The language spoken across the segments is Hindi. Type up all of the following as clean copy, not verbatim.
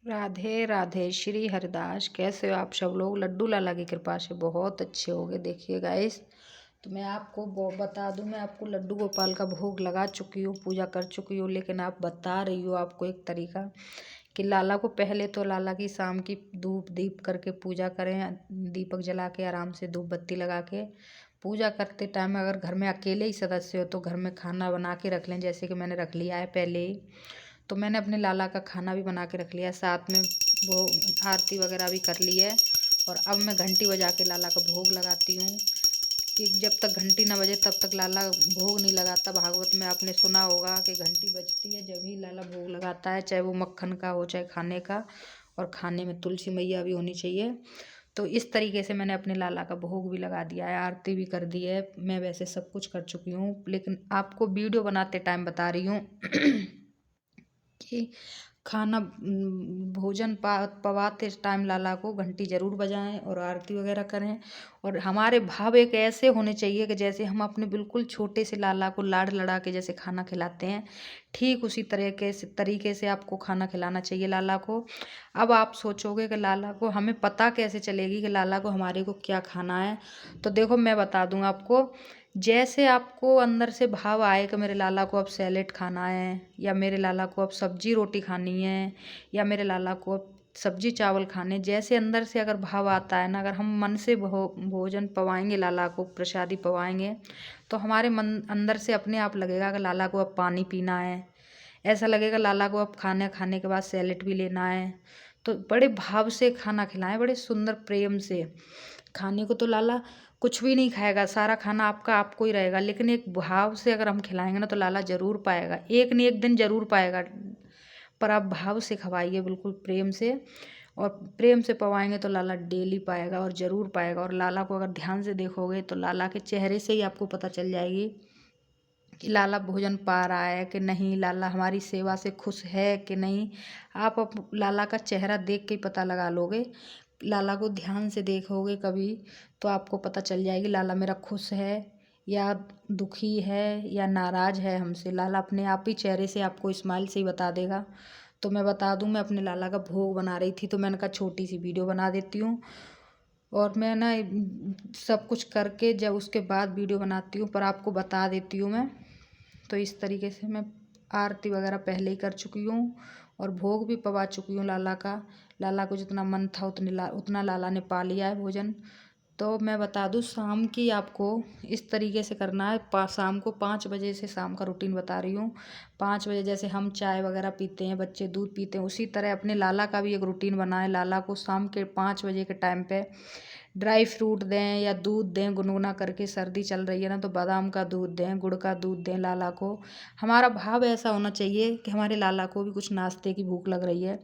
राधे राधे श्री हरिदास। कैसे हो आप सब लोग? लड्डू लाला की कृपा से बहुत अच्छे हो गए। देखिए गाइस, तो मैं आपको बता दूं, मैं आपको लड्डू गोपाल का भोग लगा चुकी हूँ, पूजा कर चुकी हूँ। लेकिन आप बता रही हो आपको एक तरीका कि लाला को पहले तो लाला की शाम की धूप दीप करके पूजा करें, दीपक जला के आराम से धूप बत्ती लगा के पूजा करते टाइम अगर घर में अकेले ही सदस्य हो तो घर में खाना बना के रख लें, जैसे कि मैंने रख लिया है पहले ही। तो मैंने अपने लाला का खाना भी बना के रख लिया है, साथ में वो आरती वगैरह भी कर ली है। और अब मैं घंटी बजा के लाला का भोग लगाती हूँ कि जब तक घंटी ना बजे तब तक लाला भोग नहीं लगाता। भागवत में आपने सुना होगा कि घंटी बजती है जब ही लाला भोग लगाता है, चाहे वो मक्खन का हो चाहे खाने का। और खाने में तुलसी मैया भी होनी चाहिए। तो इस तरीके से मैंने अपने लाला का भोग भी लगा दिया है, आरती भी कर दी है। मैं वैसे सब कुछ कर चुकी हूँ, लेकिन आपको वीडियो बनाते टाइम बता रही हूँ कि खाना भोजन पवाते टाइम लाला को घंटी ज़रूर बजाएं और आरती वगैरह करें। और हमारे भाव एक ऐसे होने चाहिए कि जैसे हम अपने बिल्कुल छोटे से लाला को लाड़ लड़ा के जैसे खाना खिलाते हैं, ठीक उसी तरीके से आपको खाना खिलाना चाहिए लाला को। अब आप सोचोगे कि लाला को हमें पता कैसे चलेगी कि लाला को हमारे को क्या खाना है? तो देखो मैं बता दूँ आपको। जैसे आपको अंदर से भाव आए कि मेरे लाला को अब सैलेड खाना है, या मेरे लाला को अब सब्जी रोटी खानी है, या मेरे लाला को अब सब्जी चावल खाने, जैसे अंदर से अगर भाव आता है ना, अगर हम मन से भोजन पवाएंगे लाला को, प्रसादी पवाएंगे, तो हमारे मन अंदर से अपने आप लगेगा कि लाला को अब पानी पीना है। ऐसा लगेगा लाला को अब खाना खाने के बाद सैलेड भी लेना है। तो बड़े भाव से खाना खिलाएं, बड़े सुंदर प्रेम से। खाने को तो लाला कुछ भी नहीं खाएगा, सारा खाना आपका आपको ही रहेगा, लेकिन एक भाव से अगर हम खिलाएंगे ना तो लाला ज़रूर पाएगा, एक नहीं एक दिन ज़रूर पाएगा। पर आप भाव से खवाइए, बिल्कुल प्रेम से। और प्रेम से पवाएंगे तो लाला डेली पाएगा और ज़रूर पाएगा। और लाला को अगर ध्यान से देखोगे तो लाला के चेहरे से ही आपको पता चल जाएगी कि लाला भोजन पा रहा है कि नहीं, लाला हमारी सेवा से खुश है कि नहीं। आप लाला का चेहरा देख के ही पता लगा लोगे। लाला को ध्यान से देखोगे कभी तो आपको पता चल जाएगी लाला मेरा खुश है या दुखी है या नाराज़ है हमसे। लाला अपने आप ही चेहरे से आपको स्माइल से ही बता देगा। तो मैं बता दूं, मैं अपने लाला का भोग बना रही थी तो मैंने कहा छोटी सी वीडियो बना देती हूँ। और मैं ना सब कुछ करके जब उसके बाद वीडियो बनाती हूँ, पर आपको बता देती हूँ मैं। तो इस तरीके से मैं आरती वगैरह पहले ही कर चुकी हूँ और भोग भी पवा चुकी हूँ लाला का। लाला को जितना मन था उतना लाला ने पा लिया है भोजन। तो मैं बता दूँ, शाम की आपको इस तरीके से करना है। शाम को 5 बजे से शाम का रूटीन बता रही हूँ। 5 बजे जैसे हम चाय वगैरह पीते हैं, बच्चे दूध पीते हैं, उसी तरह अपने लाला का भी एक रूटीन बनाए। लाला को शाम के 5 बजे के टाइम पे ड्राई फ्रूट दें या दूध दें, गुनगुना करके। सर्दी चल रही है ना तो बादाम का दूध दें, गुड़ का दूध दें लाला को। हमारा भाव ऐसा होना चाहिए कि हमारे लाला को भी कुछ नाश्ते की भूख लग रही है।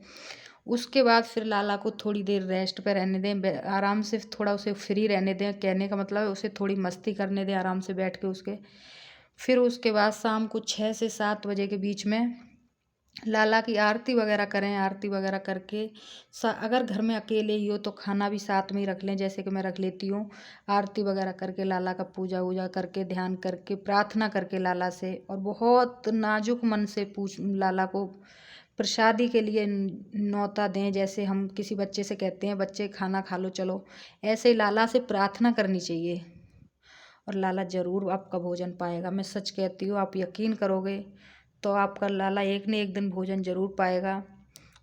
उसके बाद फिर लाला को थोड़ी देर रेस्ट पे रहने दें, आराम से थोड़ा उसे फ्री रहने दें। कहने का मतलब है उसे थोड़ी मस्ती करने दें आराम से बैठ के उसके। फिर उसके बाद शाम को 6 से 7 बजे के बीच में लाला की आरती वगैरह करें। आरती वगैरह करके अगर घर में अकेले ही हो तो खाना भी साथ में ही रख लें, जैसे कि मैं रख लेती हूँ। आरती वगैरह करके लाला का पूजा वूजा करके, ध्यान करके, प्रार्थना करके लाला से, और बहुत नाजुक मन से पूछ लाला को प्रसादी के लिए न्योता दें। जैसे हम किसी बच्चे से कहते हैं बच्चे खाना खा लो चलो, ऐसे ही लाला से प्रार्थना करनी चाहिए और लाला ज़रूर आपका भोजन पाएगा। मैं सच कहती हूँ, आप यकीन करोगे तो आपका लाला एक न एक दिन भोजन ज़रूर पाएगा।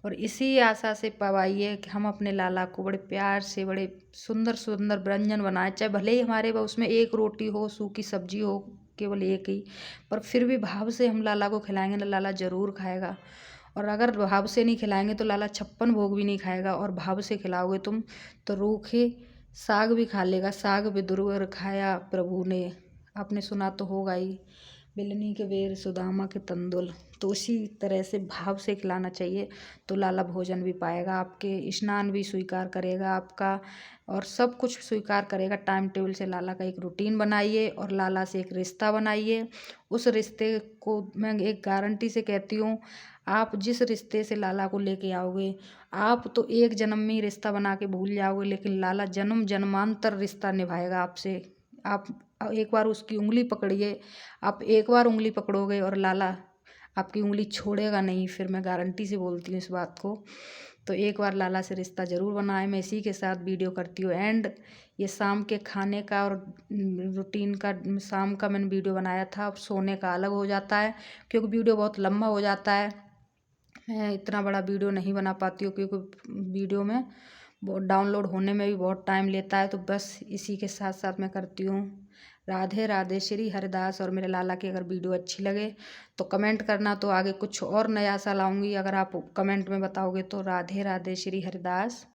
और इसी आशा से पवाइए कि हम अपने लाला को बड़े प्यार से, बड़े सुंदर सुंदर व्यंजन बनाए, चाहे भले ही हमारे उसमें एक रोटी हो, सूखी सब्जी हो, केवल एक ही, पर फिर भी भाव से हम लाला को खिलाएंगे ना, लाला ज़रूर खाएगा। और अगर भाव से नहीं खिलाएंगे तो लाला 56 भोग भी नहीं खाएगा। और भाव से खिलाओगे तुम तो रूखे साग भी खा लेगा। साग विदुर खाया प्रभु ने, आपने सुना तो होगा ही, बिलनी के बेर सुदामा के तंदुल। तो उसी तरह से भाव से खिलाना चाहिए तो लाला भोजन भी पाएगा, आपके स्नान भी स्वीकार करेगा आपका, और सब कुछ स्वीकार करेगा। टाइम टेबल से लाला का एक रूटीन बनाइए और लाला से एक रिश्ता बनाइए। उस रिश्ते को मैं एक गारंटी से कहती हूँ, आप जिस रिश्ते से लाला को लेके आओगे, आप तो एक जन्म में ही रिश्ता बना के भूल जाओगे, लेकिन लाला जन्म जन्मांतर रिश्ता निभाएगा आपसे। आप एक बार उसकी उंगली पकड़िए, आप एक बार उंगली पकड़ोगे और लाला आपकी उंगली छोड़ेगा नहीं, फिर मैं गारंटी से बोलती हूँ इस बात को। तो एक बार लाला से रिश्ता ज़रूर बनाएं। मैं इसी के साथ वीडियो करती हूँ एंड। ये शाम के खाने का और रूटीन का शाम का मैंने वीडियो बनाया था, अब सोने का अलग हो जाता है क्योंकि वीडियो बहुत लंबा हो जाता है। मैं इतना बड़ा वीडियो नहीं बना पाती हूँ क्योंकि वीडियो में बहुत डाउनलोड होने में भी बहुत टाइम लेता है। तो बस इसी के साथ साथ मैं करती हूँ। राधे राधे श्री हरिदास। और मेरे लाला की अगर वीडियो अच्छी लगे तो कमेंट करना, तो आगे कुछ और नया सा लाऊंगी अगर आप कमेंट में बताओगे तो। राधे राधे श्री हरिदास।